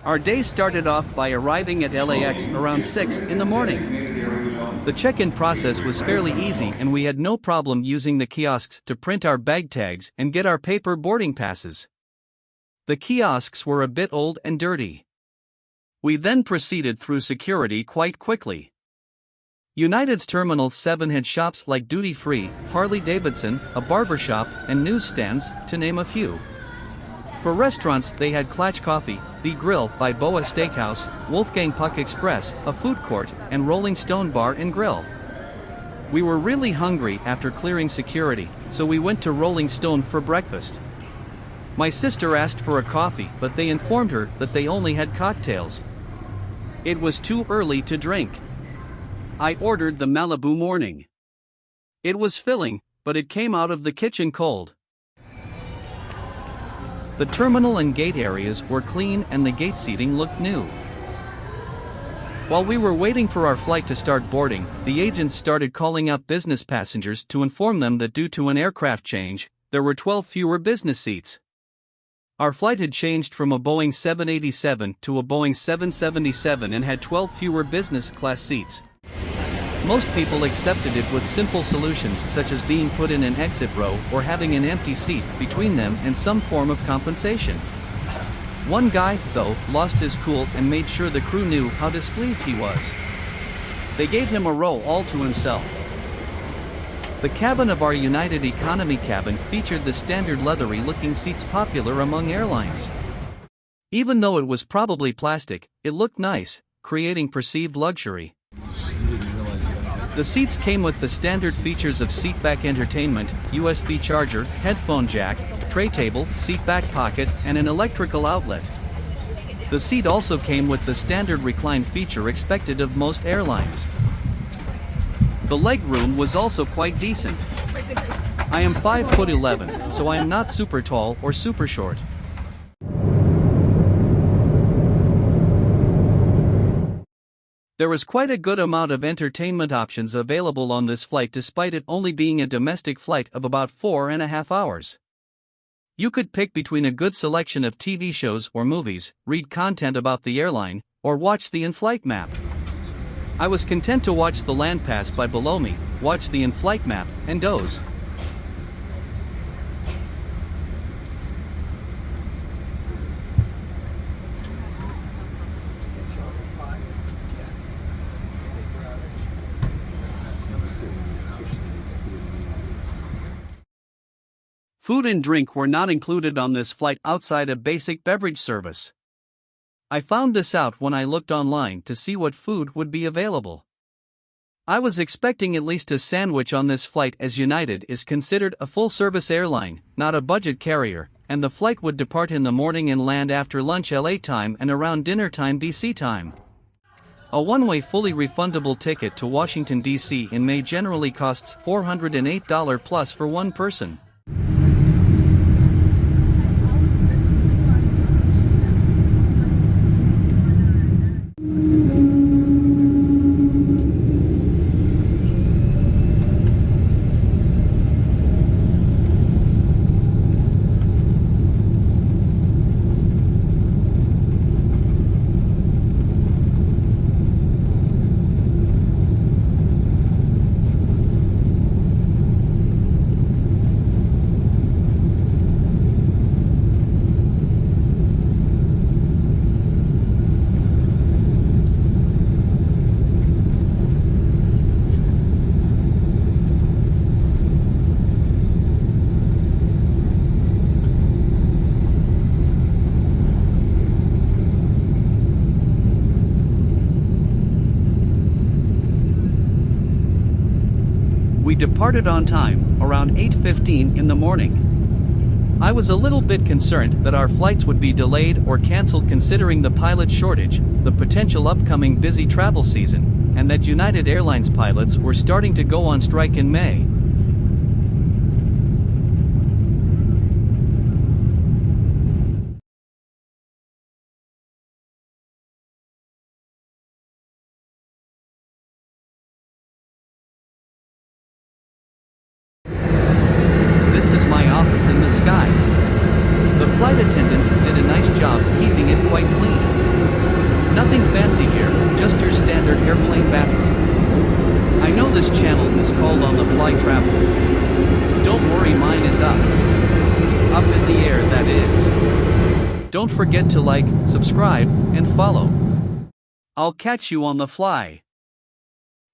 Our day started off by arriving at LAX around 6 in the morning. The check-in process was fairly easy and we had no problem using the kiosks to print our bag tags and get our paper boarding passes. The kiosks were a bit old and dirty. We then proceeded through security quite quickly. United's Terminal 7 had shops like Duty Free, Harley-Davidson, a barbershop, and newsstands, to name a few. For restaurants, they had Klatch Coffee, The Grill by Boa Steakhouse, Wolfgang Puck Express, a food court, and Rolling Stone Bar and Grill. We were really hungry after clearing security, so we went to Rolling Stone for breakfast. My sister asked for a coffee, but they informed her that they only had cocktails. It was too early to drink. I ordered the Malibu Morning. It was filling, but it came out of the kitchen cold. The terminal and gate areas were clean and the gate seating looked new. While we were waiting for our flight to start boarding, the agents started calling up business passengers to inform them that due to an aircraft change, there were 12 fewer business seats. Our flight had changed from a Boeing 787 to a Boeing 777 and had 12 fewer business class seats. Most people accepted it with simple solutions such as being put in an exit row or having an empty seat between them and some form of compensation. One guy, though, lost his cool and made sure the crew knew how displeased he was. They gave him a row all to himself. The cabin of our United Economy cabin featured the standard leathery-looking seats popular among airlines. Even though it was probably plastic, it looked nice, creating perceived luxury. The seats came with the standard features of seatback entertainment, USB charger, headphone jack, tray table, seat back pocket, and an electrical outlet. The seat also came with the standard recline feature expected of most airlines. The leg room was also quite decent. I am 5'11", so I am not super tall or super short. There was quite a good amount of entertainment options available on this flight despite it only being a domestic flight of about 4.5 hours. You could pick between a good selection of TV shows or movies, read content about the airline, or watch the in-flight map. I was content to watch the land pass by below me, watch the in-flight map, and doze. Food and drink were not included on this flight outside a basic beverage service. I found this out when I looked online to see what food would be available. I was expecting at least a sandwich on this flight as United is considered a full-service airline, not a budget carrier, and the flight would depart in the morning and land after lunch LA time and around dinner time DC time. A one-way fully refundable ticket to Washington DC in May generally costs $408 plus for one person. We departed on time, around 8:15 in the morning. I was a little bit concerned that our flights would be delayed or cancelled considering the pilot shortage, the potential upcoming busy travel season, and that United Airlines pilots were starting to go on strike in May. This is my office in the sky. The flight attendants did a nice job keeping it quite clean. called on the fly travel. Don't worry, mine is up. Up in the air, that is. Don't forget to like, subscribe, and follow. I'll catch you on the fly.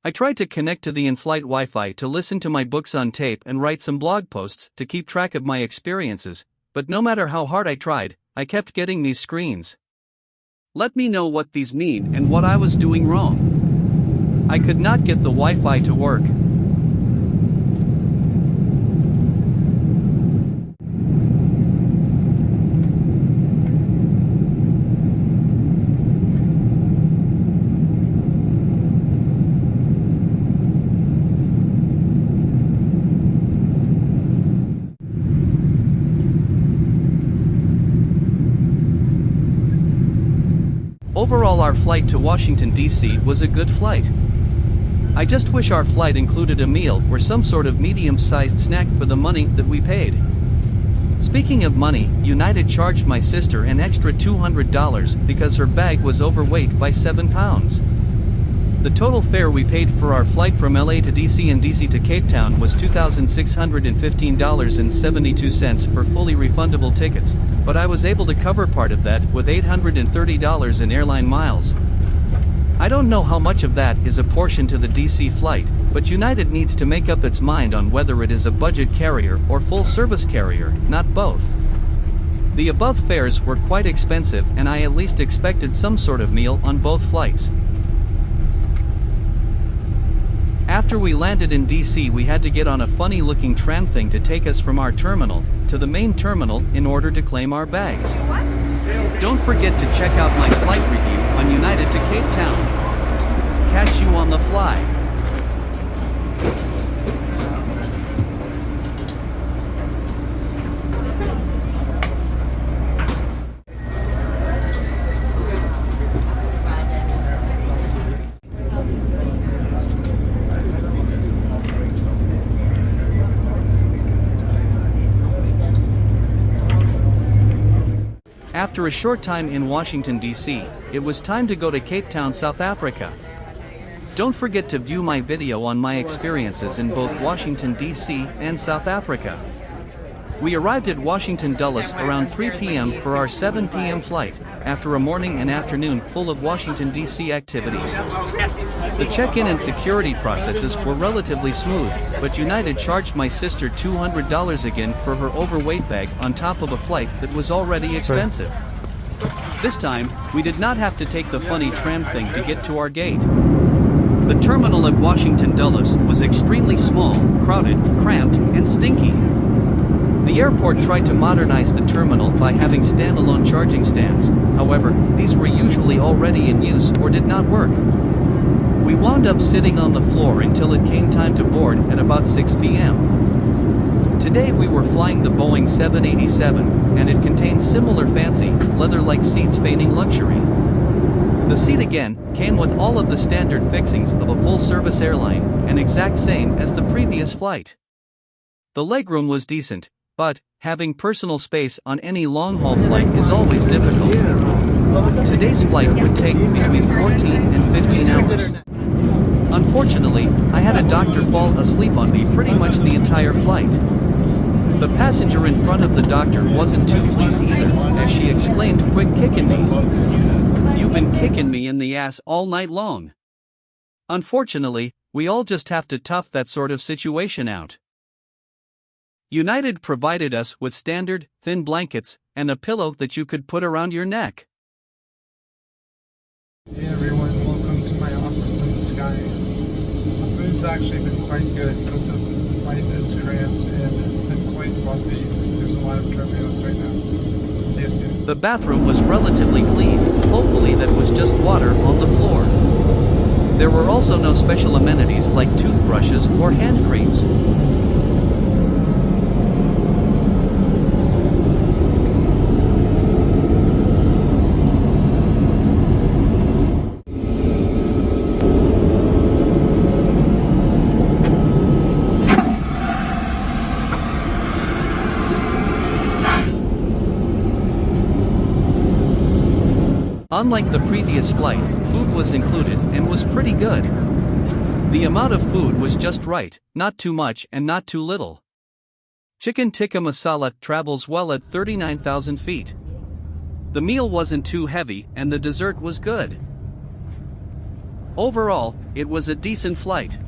I tried to connect to the in-flight Wi-Fi to listen to my books on tape and write some blog posts to keep track of my experiences, but no matter how hard I tried, I kept getting these screens. Let me know what these mean and what I was doing wrong. I could not get the Wi-Fi to work. Overall, our flight to Washington, D.C. was a good flight. I just wish our flight included a meal or some sort of medium-sized snack for the money that we paid. Speaking of money, United charged my sister an extra $200 because her bag was overweight by 7 pounds. The total fare we paid for our flight from LA to DC and DC to Cape Town was $2,615.72 for fully refundable tickets, but I was able to cover part of that with $830 in airline miles. I don't know how much of that is a portion to the DC flight, but United needs to make up its mind on whether it is a budget carrier or full-service carrier, not both. The above fares were quite expensive, and I at least expected some sort of meal on both flights. After we landed in DC, we had to get on a funny-looking tram thing to take us from our terminal to the main terminal in order to claim our bags. Don't forget to check out my flight review on United to Cape Town. Catch you on the fly. After a short time in Washington, D.C., it was time to go to Cape Town, South Africa. Don't forget to view my video on my experiences in both Washington, D.C. and South Africa. We arrived at Washington Dulles around 3 p.m. for our 7 p.m. flight, after a morning and afternoon full of Washington, D.C. activities. The check-in and security processes were relatively smooth, but United charged my sister $200 again for her overweight bag on top of a flight that was already expensive. This time, we did not have to take the funny tram thing to get to our gate. The terminal at Washington Dulles was extremely small, crowded, cramped, and stinky. The airport tried to modernize the terminal by having standalone charging stands, however, these were usually already in use or did not work. We wound up sitting on the floor until it came time to board at about 6 p.m. Today we were flying the Boeing 787, and it contains similar fancy, leather-like seats feigning luxury. The seat again came with all of the standard fixings of a full-service airline, and exact same as the previous flight. The legroom was decent, but having personal space on any long-haul flight is always difficult. Today's flight would take between 14 and 15 hours. Unfortunately, I had a doctor fall asleep on me pretty much the entire flight. The passenger in front of the doctor wasn't too pleased either, as she exclaimed, "Quit kicking me. You've been kicking me in the ass all night long." Unfortunately, we all just have to tough that sort of situation out. United provided us with standard, thin blankets, and a pillow that you could put around your neck. Hey everyone, welcome to my office in the sky. The food's actually been quite good, but the flight is cramped and it's been quite bumpy. There's a lot of turbulence right now. See you soon. The bathroom was relatively clean, hopefully that was just water on the floor. There were also no special amenities like toothbrushes or hand creams. Unlike the previous flight, food was included and was pretty good. The amount of food was just right, not too much and not too little. Chicken tikka masala travels well at 39,000 feet. The meal wasn't too heavy and the dessert was good. Overall, it was a decent flight.